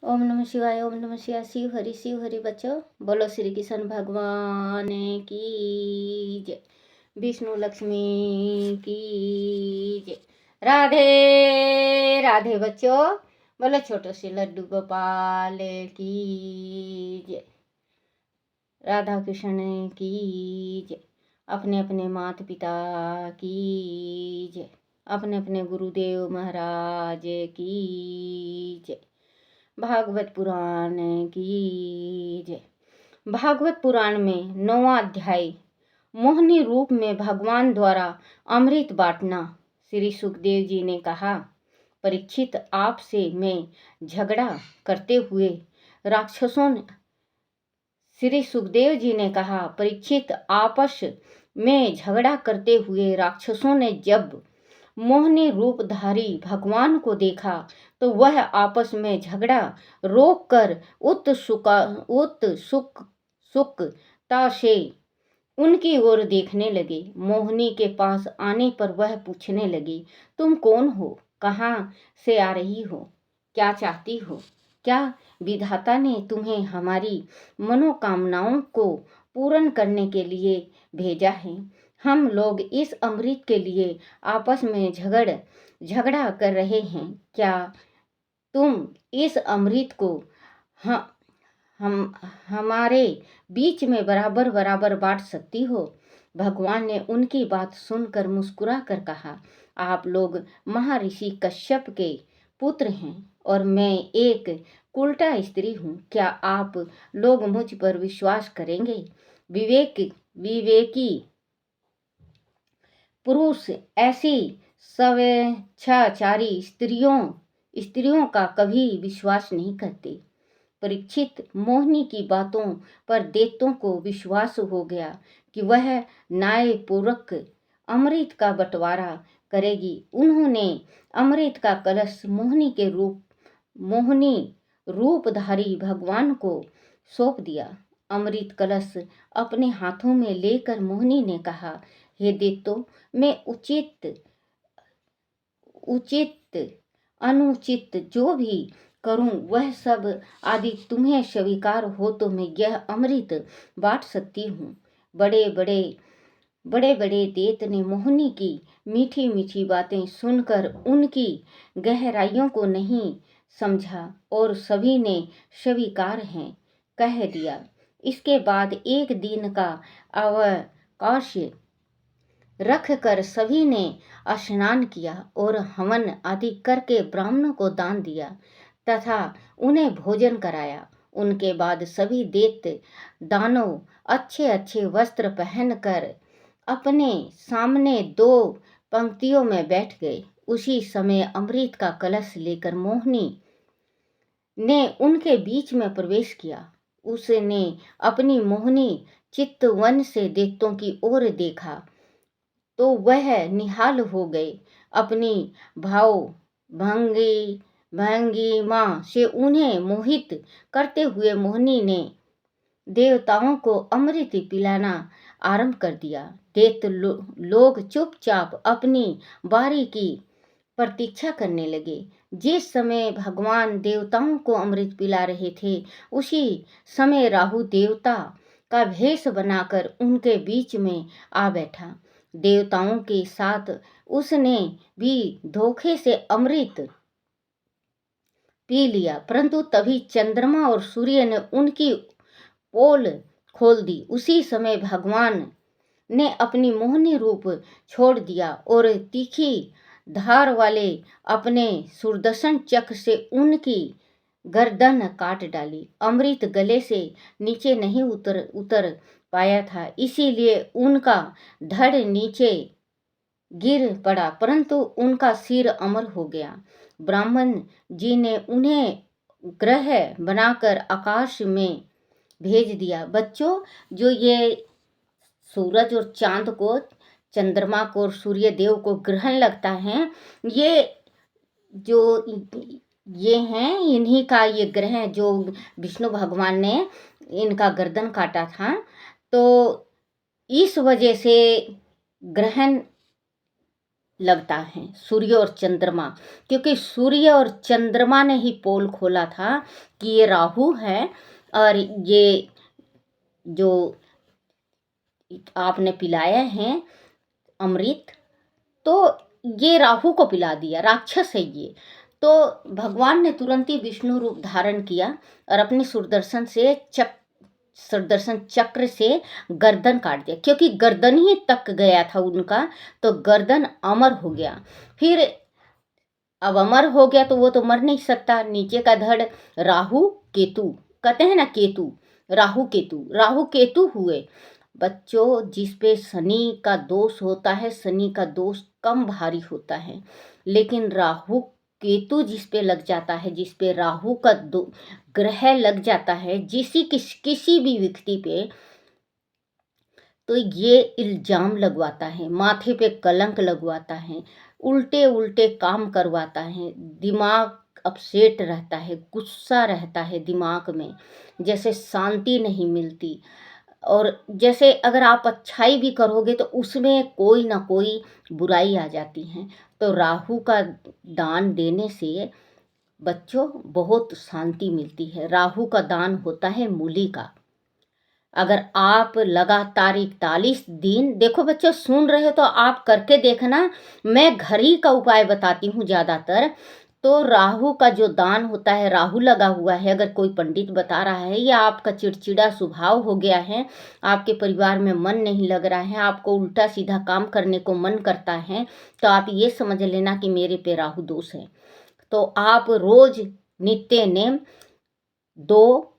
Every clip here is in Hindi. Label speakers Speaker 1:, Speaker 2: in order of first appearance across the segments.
Speaker 1: ओम नमः शिवाय। ओम नमः शिवाय। शिव हरि बच्चों, बोलो श्री कृष्ण भगवान की जय। विष्णु लक्ष्मी की जय। राधे राधे बच्चों, बोलो छोटो से लड्डू गोपाल की जय। राधा कृष्ण की जय। अपने अपने माता पिता की जय। अपने अपने गुरुदेव महाराज की जय। भागवत पुराण की जय। भागवत पुराण में 9वां अध्याय मोहिनी रूप में भगवान द्वारा अमृत बांटना। श्री सुखदेव जी ने कहा, परीक्षित, आपसे मैं झगड़ा करते हुए राक्षसों ने श्री सुखदेव जी ने कहा, परीक्षित, आपस में झगड़ा करते हुए राक्षसों ने जब मोहिनी रूपधारी भगवान को देखा तो वह आपस में झगड़ा रोककर उत्सुकता से उनकी ओर देखने लगे। मोहिनी के पास आने पर वह पूछने लगी, तुम कौन हो? कहाँ से आ रही हो? क्या चाहती हो? क्या विधाता ने तुम्हें हमारी मनोकामनाओं को पूर्ण करने के लिए भेजा है? हम लोग इस अमृत के लिए आपस में झगड़ा कर रहे हैं। क्या तुम इस अमृत को हम हमारे बीच में बराबर बराबर बांट सकती हो? भगवान ने उनकी बात सुनकर मुस्कुरा कर कहा, आप लोग महर्षि कश्यप के पुत्र हैं और मैं एक उल्टा स्त्री हूँ। क्या आप लोग मुझ पर विश्वास करेंगे? विवेकी पुरुष ऐसी स्वेच्छाचारी स्त्रियों का कभी विश्वास नहीं करते। परीक्षित, मोहिनी की बातों पर दैत्यों को विश्वास हो गया कि वह न्यायपूर्वक अमृत का बंटवारा करेगी। उन्होंने अमृत का कलश मोहिनी रूपधारी भगवान को सौंप दिया। अमृत कलश अपने हाथों में लेकर मोहिनी ने कहा, हे दैत्यों, मैं उचित अनुचित जो भी करूं वह सब आदि तुम्हें स्वीकार हो तो मैं यह अमृत बांट सकती हूँ। बड़े बड़े दैत्य ने मोहिनी की मीठी मीठी बातें सुनकर उनकी गहराइयों को नहीं समझा और सभी ने स्वीकार हैं कह दिया। इसके बाद एक दिन का अवकाश रख कर सभी ने स्नान किया और हवन आदि करके ब्राह्मणों को दान दिया तथा उन्हें भोजन कराया। उनके बाद सभी दैत्य दानव अच्छे अच्छे वस्त्र पहनकर अपने सामने 2 पंक्तियों में बैठ गए। उसी समय अमृत का कलश लेकर मोहिनी ने उनके बीच में प्रवेश किया। उसने अपनी मोहिनी चित्तवन से दैत्यों की ओर देखा तो वह निहाल हो गए। अपनी भंगिमा से उन्हें मोहित करते हुए मोहिनी ने देवताओं को अमृत पिलाना आरंभ कर दिया। दैत्य लोग चुपचाप अपनी बारी की प्रतीक्षा करने लगे। जिस समय भगवान देवताओं को अमृत पिला रहे थे उसी समय राहु देवता का भेष बनाकर उनके बीच में आ बैठा। देवताओं के साथ उसने भी धोखे से अमृत पी लिया, परंतु तभी चंद्रमा और सूर्य ने उनकी पोल खोल दी। उसी समय भगवान ने अपनी मोहिनी रूप छोड़ दिया और तीखी धार वाले अपने सुदर्शन चक्र से उनकी गर्दन काट डाली। अमृत गले से नीचे नहीं उतर पाया था, इसीलिए उनका धड़ नीचे गिर पड़ा, परंतु उनका सिर अमर हो गया। ब्राह्मण जी ने उन्हें ग्रह बनाकर आकाश में भेज दिया। बच्चों, जो ये सूरज और चांद को, चंद्रमा को और सूर्य देव को ग्रहण लगता है, ये हैं इन्हीं का ये ग्रह जो विष्णु भगवान ने इनका गर्दन काटा था। तो इस वजह से ग्रहण लगता है, सूर्य और चंद्रमा, क्योंकि सूर्य और चंद्रमा ने ही पोल खोला था कि ये राहु है और ये जो आपने पिलाया है अमृत, तो ये राहु को पिला दिया, राक्षस है ये। तो भगवान ने तुरंत ही विष्णु रूप धारण किया और अपने सुदर्शन चक्र से गर्दन काट दिया, क्योंकि गर्दन ही तक गया था उनका, तो गर्दन अमर हो गया। फिर अब अमर हो गया तो वो तो मर नहीं सकता, नीचे का धड़ राहु केतु, कहते हैं ना केतु, राहु केतु हुए बच्चों। जिस पे शनि का दोष होता है, शनि का दोष कम भारी होता है, लेकिन राहु केतु जिस पे लग जाता है, जिस पे राहु का ग्रह लग जाता है किसी भी व्यक्ति पे, तो ये इल्जाम लगवाता है, माथे पे कलंक लगवाता है, उल्टे उल्टे काम करवाता है, दिमाग अपसेट रहता है, गुस्सा रहता है दिमाग में, जैसे शांति नहीं मिलती। और जैसे अगर आप अच्छाई भी करोगे तो उसमें कोई ना कोई बुराई आ जाती है। तो राहु का दान देने से बच्चों बहुत शांति मिलती है। राहु का दान होता है मूली का। अगर आप लगातार 41 दिन, देखो बच्चों सुन रहे हो तो आप करके देखना, मैं घर ही का उपाय बताती हूँ ज़्यादातर। तो राहु का जो दान होता है, राहु लगा हुआ है, अगर कोई पंडित बता रहा है, या आपका चिड़चिड़ा स्वभाव हो गया है, आपके परिवार में मन नहीं लग रहा है, आपको उल्टा सीधा काम करने को मन करता है, तो आप ये समझ लेना कि मेरे पे राहु दोष है। तो आप रोज नित्य नेम 2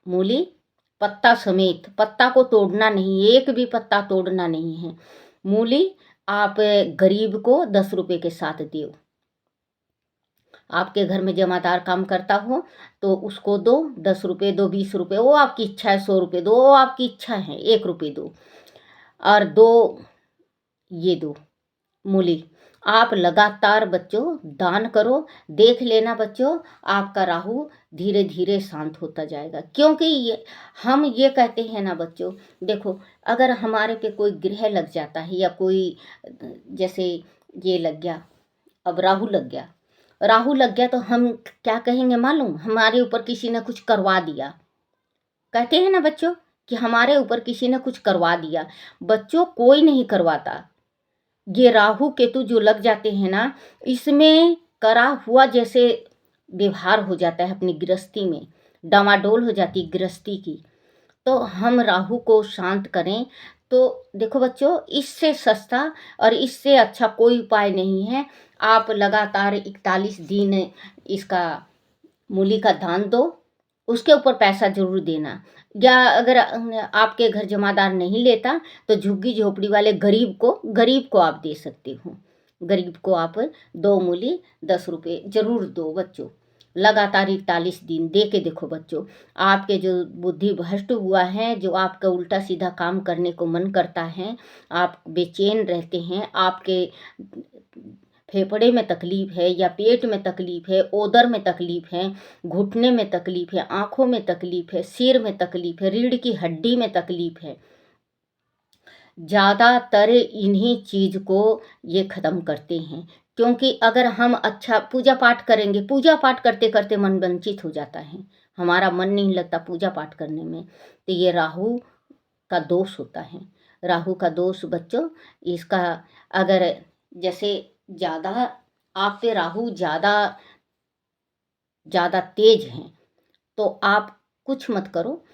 Speaker 1: मूली पत्ता समेत, पत्ता को तोड़ना नहीं, एक भी पत्ता तोड़ना नहीं है, मूली आप गरीब को 10 रुपये के साथ दो। आपके घर में जमादार काम करता हो तो उसको दो, 10 रुपये दो, 20 रुपये, वो आपकी इच्छा है, 100 रुपये दो, वो आपकी इच्छा है, 1 रुपये दो, और 2 ये दो मूली। आप लगातार बच्चों दान करो, देख लेना बच्चों, आपका राहु धीरे धीरे शांत होता जाएगा। क्योंकि हम ये कहते हैं ना बच्चों, देखो अगर हमारे पे कोई ग्रह लग जाता है, या कोई जैसे ये लग गया, अब राहु लग गया, तो हम क्या कहेंगे मालूम, हमारे ऊपर किसी ने कुछ करवा दिया, कहते हैं ना बच्चों कि हमारे ऊपर किसी ने कुछ करवा दिया। बच्चों कोई नहीं करवाता, ये राहु केतु जो लग जाते हैं ना, इसमें करा हुआ जैसे व्यवहार हो जाता है, अपनी गृहस्थी में डामाडोल हो जाती गृहस्थी की। तो हम राहु को शांत करें। तो देखो बच्चों, इससे सस्ता और इससे अच्छा कोई उपाय नहीं है। आप लगातार 41 दिन इसका मूली का दान दो, उसके ऊपर पैसा जरूर देना। या अगर आपके घर जमादार नहीं लेता तो झुग्गी झोपड़ी वाले गरीब को आप दे सकते हो। गरीब को आप 2 मूली 10 रुपये जरूर दो बच्चों। लगातार 41 दिन दे के देखो बच्चों, आपके जो बुद्धि भ्रष्ट हुआ है, जो आपका उल्टा सीधा काम करने को मन करता है, आप बेचैन रहते हैं, आपके फेफड़े में तकलीफ है, या पेट में तकलीफ है, ओदर में तकलीफ है, घुटने में तकलीफ है, आँखों में तकलीफ है, सिर में तकलीफ है, रीढ़ की हड्डी में तकलीफ है, ज़्यादातर इन्हीं चीज़ को ये ख़त्म करते हैं। क्योंकि अगर हम अच्छा पूजा पाठ करेंगे, पूजा पाठ करते करते मन वंचित हो जाता है, हमारा मन नहीं लगता पूजा पाठ करने में, तो ये राहु का दोष होता है। राहु का दोष बच्चों, इसका अगर जैसे ज़्यादा आप पे राहु ज़्यादा तेज हैं, तो आप कुछ मत करो,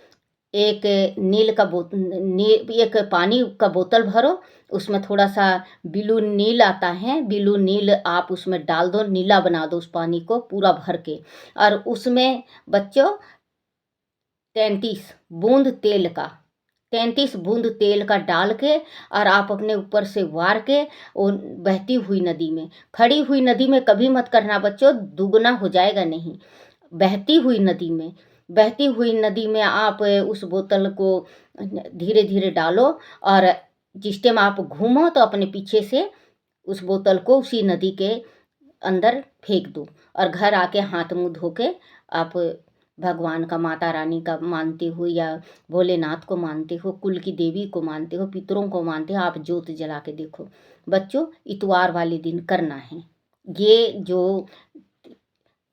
Speaker 1: एक एक पानी का बोतल भरो, उसमें थोड़ा सा ब्लू नील आता है, ब्लू नील आप उसमें डाल दो, नीला बना दो उस पानी को पूरा भर के, और उसमें बच्चों 33 बूंद तेल का डाल के, और आप अपने ऊपर से वार के वो बहती हुई नदी में, खड़ी हुई नदी में कभी मत करना बच्चों, दुगना हो जाएगा नहीं। बहती हुई नदी में आप उस बोतल को धीरे धीरे डालो, और जिस टाइम आप घूमो तो अपने पीछे से उस बोतल को उसी नदी के अंदर फेंक दो, और घर आके हाथ मुंह धो के आप भगवान का, माता रानी का मानते हो या भोलेनाथ को मानते हो, कुल की देवी को मानते हो, पितरों को मानते हो, आप जोत जला के देखो बच्चों। इतवार वाले दिन करना है। ये जो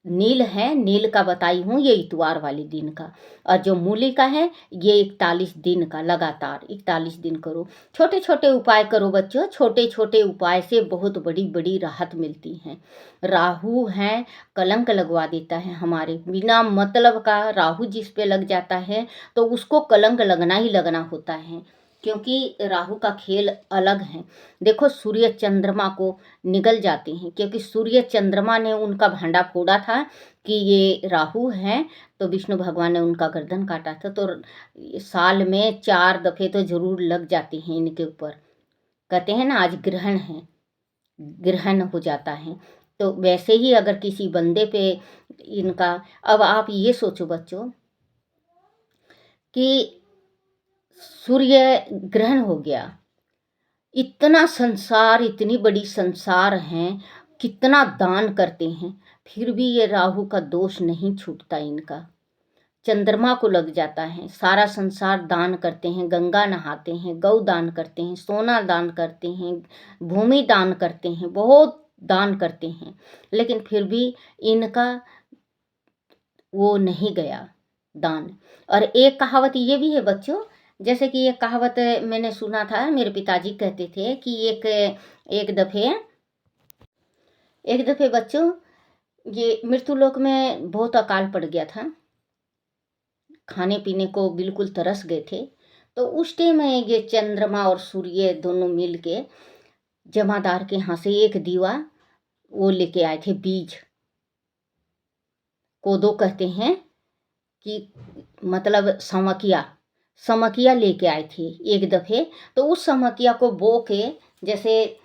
Speaker 1: नील है, नील का बताई हूँ, ये इतवार वाले दिन का। और जो मूली का है ये 41 दिन का, लगातार 41 दिन करो। छोटे छोटे उपाय करो बच्चों, छोटे छोटे उपाय से बहुत बड़ी बड़ी राहत मिलती है। राहु है, कलंक लगवा देता है हमारे, बिना मतलब का राहु जिस पे लग जाता है तो उसको कलंक लगना ही लगना होता है, क्योंकि राहु का खेल अलग है। देखो सूर्य चंद्रमा को निगल जाते हैं, क्योंकि सूर्य चंद्रमा ने उनका भांडा फोड़ा था कि ये राहु हैं, तो विष्णु भगवान ने उनका गर्दन काटा था। तो साल में 4 दफे तो जरूर लग जाते हैं इनके ऊपर। कहते हैं ना आज ग्रहण है, ग्रहण हो जाता है। तो वैसे ही अगर किसी बंदे पे इनका, अब आप ये सोचो बच्चों कि सूर्य ग्रहण हो गया, इतना संसार, इतनी बड़ी संसार हैं, कितना दान करते हैं, फिर भी ये राहु का दोष नहीं छूटता इनका। चंद्रमा को लग जाता है, सारा संसार दान करते हैं, गंगा नहाते हैं, गौ दान करते हैं, सोना दान करते हैं, भूमि दान करते हैं, बहुत दान करते हैं, लेकिन फिर भी इनका वो नहीं गया दान। और एक कहावत ये भी है बच्चों, जैसे कि एक कहावत मैंने सुना था, मेरे पिताजी कहते थे कि एक दफ़े बच्चों, ये मृत्युलोक में बहुत अकाल पड़ गया था, खाने पीने को बिल्कुल तरस गए थे। तो उस टाइम में ये चंद्रमा और सूर्य दोनों मिल के जमादार के यहाँ से एक दीवा वो लेके आए थे, बीज कोदो कहते हैं कि मतलब समकिया लेके आए थे एक दफ़े। तो उस समकिया को बो के, जैसे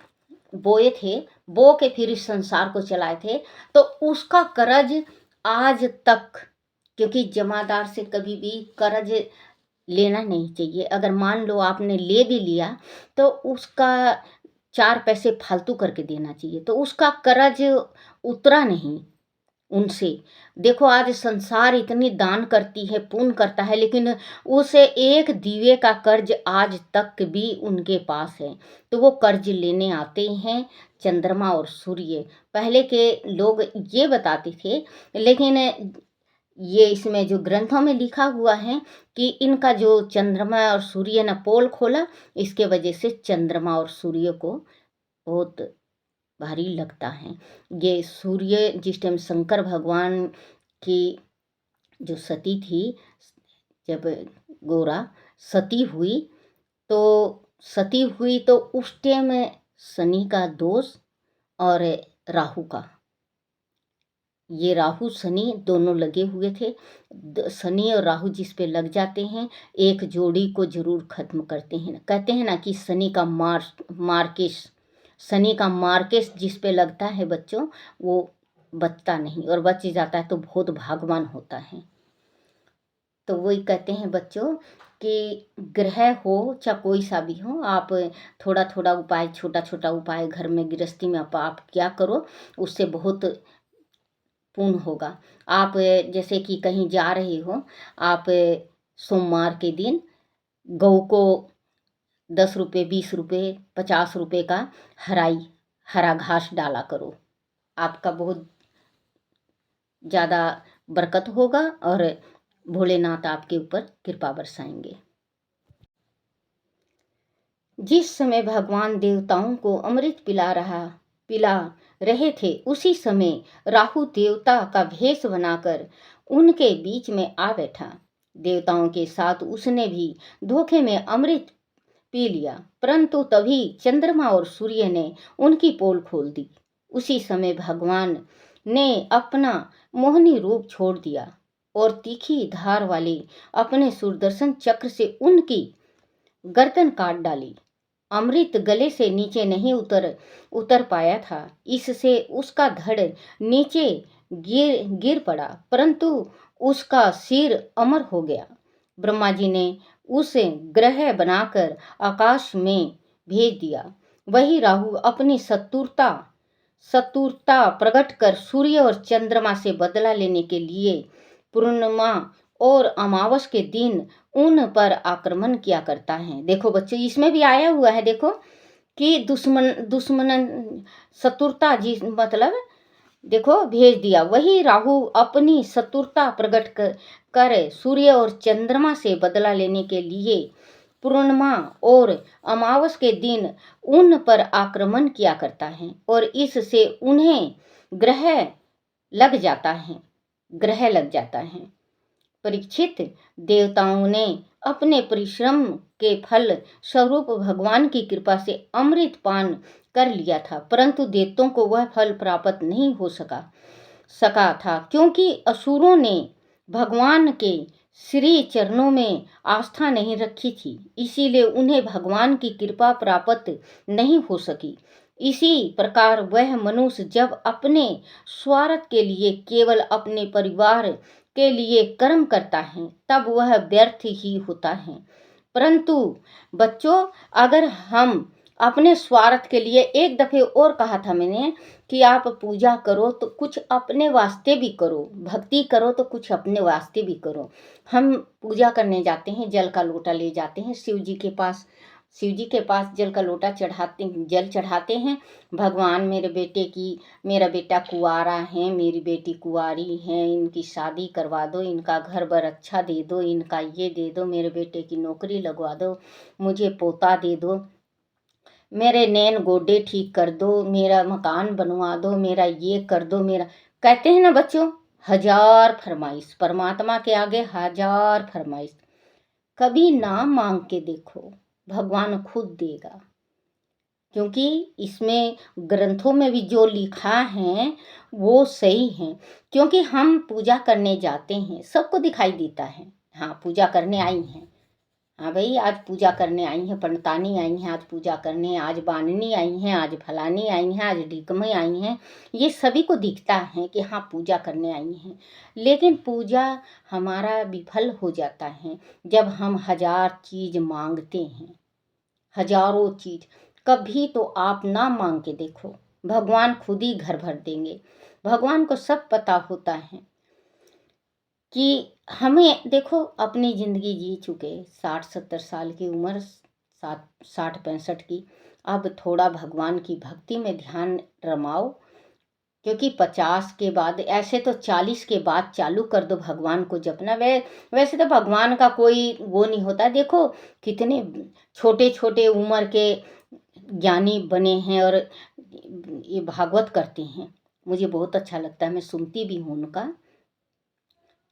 Speaker 1: बोए थे, बो के फिर इस संसार को चलाए थे। तो उसका कर्ज आज तक, क्योंकि जमादार से कभी भी कर्ज लेना नहीं चाहिए। अगर मान लो आपने ले भी लिया तो उसका 4 पैसे फालतू करके देना चाहिए, तो उसका कर्ज उतरा नहीं उनसे। देखो आज संसार इतनी दान करती है, पुण्य करता है, लेकिन उसे एक दीवे का कर्ज आज तक भी उनके पास है। तो वो कर्ज लेने आते हैं चंद्रमा और सूर्य। पहले के लोग ये बताते थे, लेकिन ये इसमें जो ग्रंथों में लिखा हुआ है कि इनका जो चंद्रमा और सूर्य ने पोल खोला, इसके वजह से चंद्रमा और सूर्य को बहुत भारी लगता है। ये सूर्य जिस टाइम शंकर भगवान की जो सती थी, जब गोरा सती हुई तो उस टाइम शनि का दोष और राहु का, ये राहु शनि दोनों लगे हुए थे। शनि और राहु जिस पे लग जाते हैं, एक जोड़ी को जरूर खत्म करते हैं। कहते हैं ना कि शनि का मार्केस जिस पे लगता है बच्चों, वो बचता नहीं, और बच जाता है तो बहुत भाग्यवान होता है। तो वही कहते हैं बच्चों कि ग्रह हो चाहे कोई सा भी हो, आप थोड़ा थोड़ा उपाय, छोटा छोटा उपाय घर में गृहस्थी में आप क्या करो, उससे बहुत पूर्ण होगा। आप जैसे कि कहीं जा रहे हो, आप सोमवार के दिन गौ को 10 रुपये, 20 रुपये, 50 रुपये का हरा घास डाला करो, आपका बहुत ज़्यादा बरकत होगा और भोलेनाथ आपके ऊपर कृपा बरसाएंगे। जिस समय भगवान देवताओं को अमृत पिला रहे थे, उसी समय राहु देवता का भेष बनाकर उनके बीच में आ बैठा। देवताओं के साथ उसने भी धोखे में अमृत पी लिया, परंतु तभी चंद्रमा और सूर्य ने उनकी पोल खोल दी। उसी समय भगवान ने अपना मोहनी रूप छोड़ दिया और तीखी धार वाले अपने सुदर्शन चक्र से उनकी गर्दन काट डाली। अमृत गले से नीचे नहीं उतर पाया था, इससे उसका धड़ नीचे गिर पड़ा, परंतु उसका सिर अमर हो गया। ब्रह्मा जी ने उसे ग्रह बनाकर आकाश में भेज दिया। वही राहु अपनी शत्रुता प्रकट कर सूर्य और चंद्रमा से बदला लेने के लिए पूर्णिमा और अमावस के दिन उन पर आक्रमण किया करता है। देखो बच्चों, इसमें भी आया हुआ है, देखो कि दुश्मन शत्रुता जी मतलब देखो भेज दिया। वही राहु अपनी शत्रुता प्रकट कर सूर्य और चंद्रमा से बदला लेने के लिए पूर्णिमा और अमावस के दिन उन पर आक्रमण किया करता है और इससे उन्हें ग्रह लग जाता है। परीक्षित, देवताओं ने अपने परिश्रम के फल स्वरूप भगवान की कृपा से अमृत पान कर लिया था, परंतु देवताओं को वह फल प्राप्त नहीं हो सका था, क्योंकि असुरों ने भगवान के श्री चरणों में आस्था नहीं रखी थी। इसीलिए उन्हें भगवान की कृपा प्राप्त नहीं हो सकी। इसी प्रकार वह मनुष्य जब अपने स्वार्थ के लिए केवल अपने परिवार के लिए कर्म करता है तब वह व्यर्थ ही होता है। परंतु बच्चों, अगर हम अपने स्वार्थ के लिए, एक दफे और कहा था मैंने कि आप पूजा करो तो कुछ अपने वास्ते भी करो, भक्ति करो तो कुछ अपने वास्ते भी करो। हम पूजा करने जाते हैं, जल का लोटा ले जाते हैं शिव जी के पास जल का लोटा जल चढ़ाते हैं। भगवान, मेरा बेटा कुंवारा है, मेरी बेटी कुंवारी है, इनकी शादी करवा दो, इनका घर बर अच्छा दे दो, इनका ये दे दो, मेरे बेटे की नौकरी लगवा दो, मुझे पोता दे दो, मेरे नैन गोडे ठीक कर दो, मेरा मकान बनवा दो, मेरा ये कर दो, मेरा, कहते हैं ना बच्चों, 1000 फरमाइश। परमात्मा के आगे 1000 फरमाइश। कभी ना मांग के देखो, भगवान खुद देगा। क्योंकि इसमें ग्रंथों में भी जो लिखा है वो सही है। क्योंकि हम पूजा करने जाते हैं, सबको दिखाई देता है, हाँ पूजा करने आई हैं, हाँ भाई आज पूजा करने आई हैं, पंडतानी आई हैं आज पूजा करने, आज बाननी आई हैं, आज फलानी आई हैं, आज ढिकमई आई हैं, ये सभी को दिखता है कि हाँ पूजा करने आई हैं। लेकिन पूजा हमारा विफल हो जाता है जब हम 1000 चीज मांगते हैं, हजारों चीज। कभी तो आप ना मांग के देखो, भगवान खुद ही घर भर देंगे। भगवान को सब पता होता है कि हमें, देखो अपनी ज़िंदगी जी चुके 60-70 साल की उम्र, 60-65 की, अब थोड़ा भगवान की भक्ति में ध्यान रमाओ। क्योंकि 50 के बाद, ऐसे तो 40 के बाद चालू कर दो भगवान को जपना। वैसे तो भगवान का कोई वो नहीं होता। देखो कितने छोटे छोटे उम्र के ज्ञानी बने हैं और ये भागवत करते हैं, मुझे बहुत अच्छा लगता है, मैं सुनती भी हूँ उनका।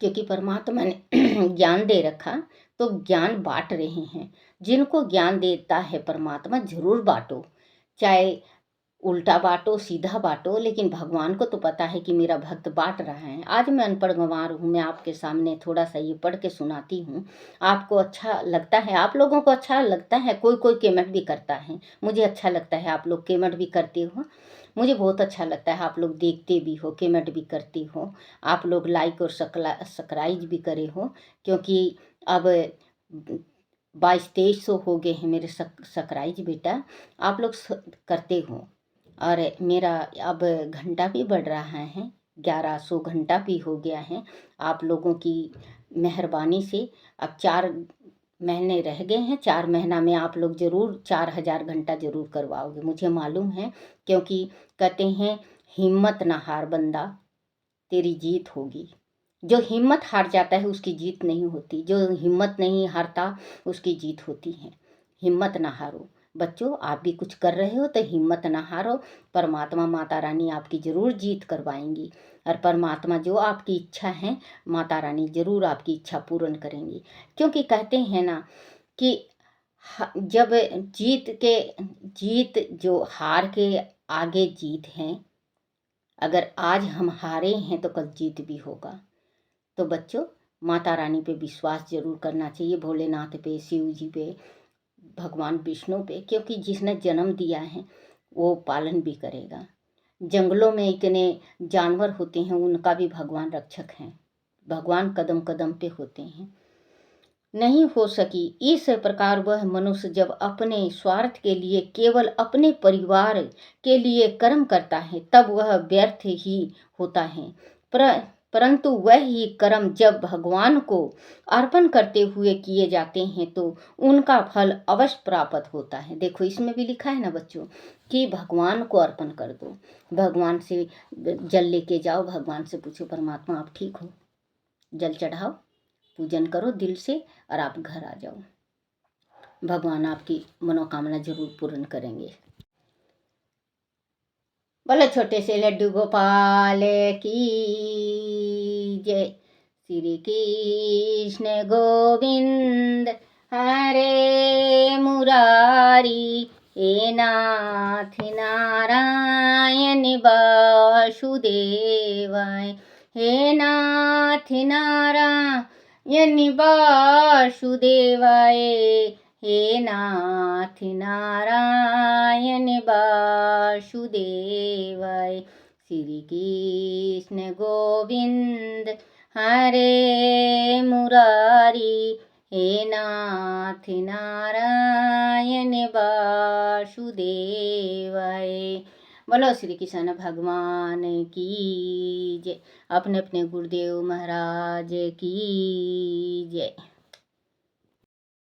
Speaker 1: क्योंकि परमात्मा ने ज्ञान दे रखा तो ज्ञान बांट रहे हैं। जिनको ज्ञान देता है परमात्मा, जरूर बांटो, चाहे उल्टा बांटो सीधा बांटो, लेकिन भगवान को तो पता है कि मेरा भक्त बांट रहा है। आज मैं अनपढ़ गंवार हूँ, मैं आपके सामने थोड़ा सा ये पढ़ के सुनाती हूँ। आपको अच्छा लगता है, आप लोगों को अच्छा लगता है, कोई कोई कमेंट भी करता है, मुझे अच्छा लगता है आप लोग कमेंट भी करते हो, मुझे बहुत अच्छा लगता है। आप लोग देखते भी हो, कमेंट भी करते हो, आप लोग लाइक और सब्सक्राइब भी करे हो। क्योंकि अब 2200-2300 हो गए हैं मेरे सब्सक्राइब बेटा, आप लोग करते हो। और मेरा अब घंटा भी बढ़ रहा है, 1100 घंटा भी हो गया है आप लोगों की मेहरबानी से। अब 4 महीने रह गए हैं, 4 महीना में आप लोग ज़रूर 4000 घंटा ज़रूर करवाओगे, मुझे मालूम है। क्योंकि कहते हैं हिम्मत ना हार बंदा, तेरी जीत होगी। जो हिम्मत हार जाता है उसकी जीत नहीं होती, जो हिम्मत नहीं हारता उसकी जीत होती है। हिम्मत ना हारो बच्चों, आप भी कुछ कर रहे हो तो हिम्मत ना हारो। परमात्मा माता रानी आपकी ज़रूर जीत करवाएंगी, और परमात्मा जो आपकी इच्छा है माता रानी ज़रूर आपकी इच्छा पूर्ण करेंगी। क्योंकि कहते हैं ना कि जब जीत जो हार के आगे जीत है, अगर आज हम हारे हैं तो कल जीत भी होगा। तो बच्चों, माता रानी पे विश्वास जरूर करना चाहिए, भोलेनाथ पे, शिव जी पे, भगवान विष्णु पे। क्योंकि जिसने जन्म दिया है वो पालन भी करेगा। जंगलों में इतने जानवर होते हैं, उनका भी भगवान रक्षक है, भगवान कदम कदम पे होते हैं। नहीं हो सकी इस प्रकार वह मनुष्य जब अपने स्वार्थ के लिए केवल अपने परिवार के लिए कर्म करता है तब वह व्यर्थ ही होता है। परंतु वह ही कर्म जब भगवान को अर्पण करते हुए किए जाते हैं तो उनका फल अवश्य प्राप्त होता है। देखो इसमें भी लिखा है ना बच्चों कि भगवान को अर्पण कर दो, भगवान से जल लेके जाओ, भगवान से पूछो परमात्मा आप ठीक हो, जल चढ़ाओ, पूजन करो दिल से और आप घर आ जाओ, भगवान आपकी मनोकामना जरूर पूर्ण करेंगे। बोलो छोटे से लड्डू गोपाल की जय। श्री कृष्ण गोविंद हरे मुरारी, हे नाथ नारायण वासुदेवाय, हे नाथ नारायण वासुदेवाय, हे नाथ नारायण वासुदेवाय। श्री कृष्ण गोविंद हरे मुरारी, हे नाथ नारायण वासुदेवाय। बोलो श्री कृष्ण भगवान की जय। अपने अपने गुरुदेव महाराज की जय।